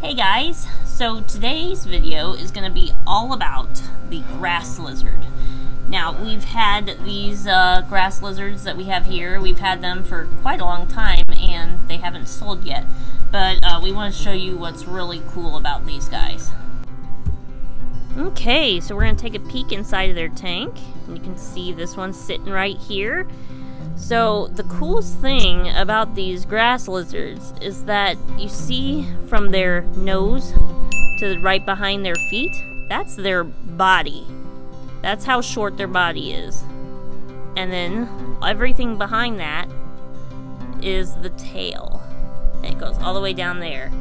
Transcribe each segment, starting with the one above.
Hey guys, so today's video is going to be all about the grass lizard. Now, we've had these grass lizards that we have here. We've had them for quite a long time and they haven't sold yet. But we want to show you what's really cool about these guys. Okay, so we're going to take a peek inside of their tank. And you can see this one sitting right here. So the coolest thing about these grass lizards is that you see from their nose to right behind their feet, that's their body. That's how short their body is. And then everything behind that is the tail. And it goes all the way down there.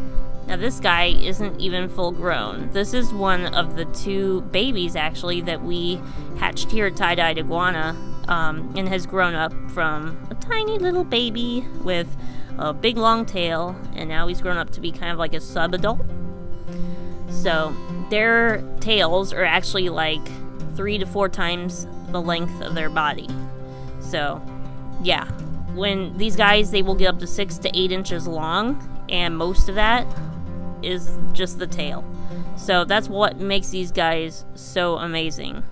Now this guy isn't even full grown. This is one of the two babies actually that we hatched here at Tye-Dyed Iguana. And has grown up from a tiny little baby with a big long tail, and now he's grown up to be kind of like a sub-adult. So their tails are actually like 3 to 4 times the length of their body. So yeah, when these guys, they will get up to 6 to 8 inches long, and most of that is just the tail. So that's what makes these guys so amazing.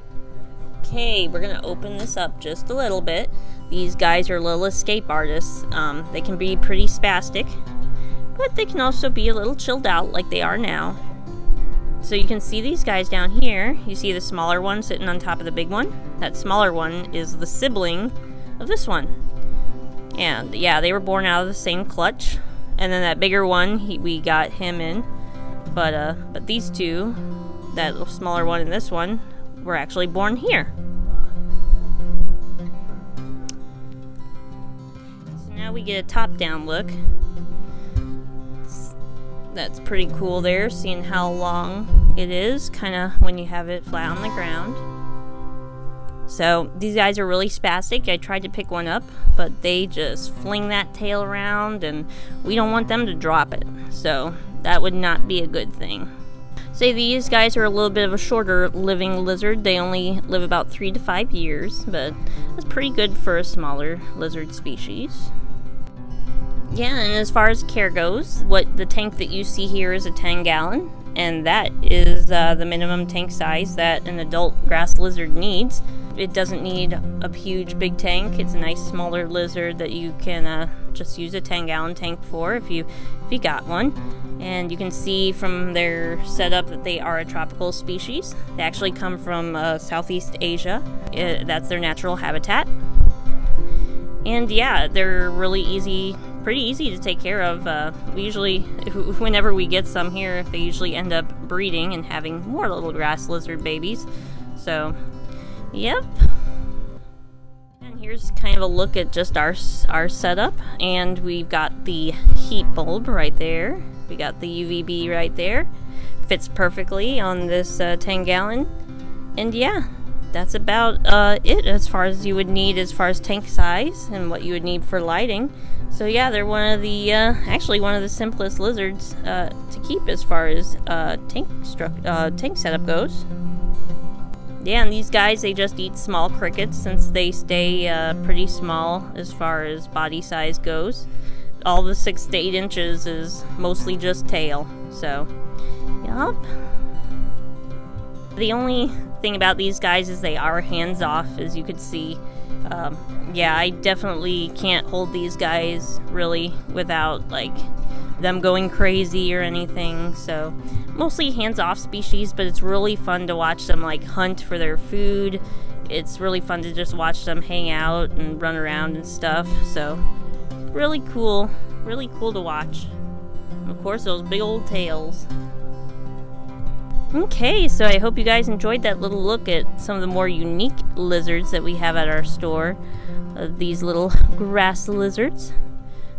Okay, we're gonna open this up just a little bit. These guys are little escape artists. They can be pretty spastic, but they can also be a little chilled out like they are now. So you can see these guys down here. You see the smaller one sitting on top of the big one? That smaller one is the sibling of this one. And yeah, they were born out of the same clutch. And then that bigger one, we got him in. But these two, that little smaller one and this one, were actually born here. So now we get a top-down look. That's pretty cool there, seeing how long it is, kind of when you have it flat on the ground. So these guys are really spastic. I tried to pick one up, but they just fling that tail around, and we don't want them to drop it. So that would not be a good thing. Say these guys are a little bit of a shorter living lizard. They only live about 3 to 5 years, but that's pretty good for a smaller lizard species. Yeah, and as far as care goes, the tank that you see here is a 10-gallon, and that is the minimum tank size that an adult grass lizard needs. It doesn't need a huge big tank. It's a nice smaller lizard that you can just use a 10-gallon tank for if you got one. And you can see from their setup that they are a tropical species. They actually come from Southeast Asia. That's their natural habitat. And yeah, they're really pretty easy to take care of. We usually, whenever we get some here, they usually end up breeding and having more little grass lizard babies. So, yep. And here's kind of a look at just our setup. And we've got the heat bulb right there. We got the UVB right there. Fits perfectly on this 10-gallon. And yeah, that's about it as far as you would need as far as tank size and what you would need for lighting. So yeah, they're one of the actually one of the simplest lizards to keep as far as tank setup goes. Yeah, and these guys, they just eat small crickets since they stay pretty small as far as body size goes. All the 6 to 8 inches is mostly just tail. So, yup. The only thing about these guys is they are hands-off, as you could see. Yeah, I definitely can't hold these guys really without like them going crazy or anything. So mostly hands-off species, but it's really fun to watch them like hunt for their food. It's really fun to just watch them hang out and run around and stuff. So really cool to watch. And of course, those big old tails. Okay, so I hope you guys enjoyed that little look at some of the more unique lizards that we have at our store. These little grass lizards.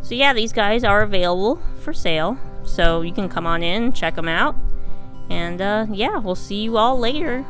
So yeah, these guys are available for sale. So you can come on in, check them out. And yeah, we'll see you all later.